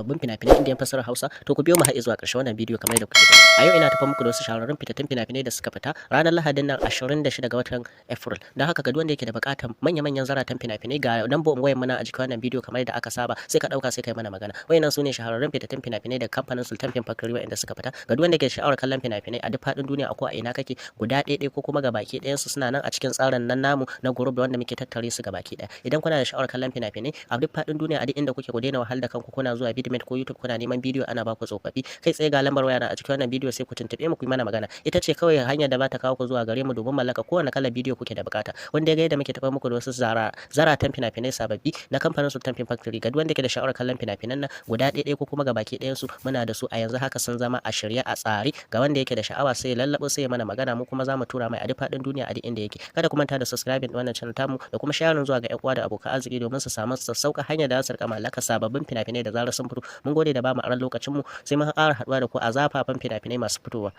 sababbin fina-finai Indian fasarar Hausa, to ku biyo mu har zuwa ƙarshen wannan bidiyo kamar yadda kuke gani. A yau ina tafa muku da wasu shahararrun fitattun fina-finai da suka fita ranar Lahadin nan 26 ga watan April. Don haka ga duk wanda yake da buƙatar manya-manyan zaratan fina-finai ga lambar wayar mu nan a jikin wannan bidiyo kamar yadda aka saba, sai ka dauka sai kai mana magana. Wayannan sune shahararrun fitattun fina-finai da kamfanin Sultan Film Factory wayanda suka fita. Ga duk wanda yake sha'awar kallon fina-finai a duk faɗin duniya a ko a ina kake, guda ɗaya ko kuma gabaki ɗayan su suna nan a cikin tsarin nan namu na group wanda muke tattare su gabaki ɗaya. Idan kuna da sha'awar kallon fina-finai a duk faɗin duniya a duk inda kuke, ku daina wahal da kanku kuna zuwa Vidmate ko YouTube kuna neman bidiyo ana baku tsofaffi. Kai tsaye ga lambar waya na a cikin wannan bidiyo sai ku tuntube mu ku yi mana magana. Ita ce kawai hanyar da ba ta kawo ku zuwa gare mu domin mallaka kowane kalar bidiyo kuke da bukata. Wanda ya ga yadda muke tafa muku da wasu zaratan fina-finai sababbi na kamfanin Sultan Film Factory. Ga duk wanda yake da sha'awar kallon fina-finan nan guda ɗaya ko kuma gabaki ɗayan su muna da su a yanzu haka sun zama a shirye a tsare. Ga wanda yake da sha'awa sai ya lallabo sai ya mana magana, mu kuma za mu tura mai a duk faɗin duniya a duk inda yake. Kada ku manta da subscribing din wannan channel tamu da kuma sharing zuwa ga ƴan uwa da abokan arziki domin su samu sassauka hanyar da za su rika mallaka sababbin fina-finai da zarar sun fito. Mun gode da ba mu aran lokacin mu, sai mun ƙara haɗuwa da ku a zafafan fina-finai masu fitowa.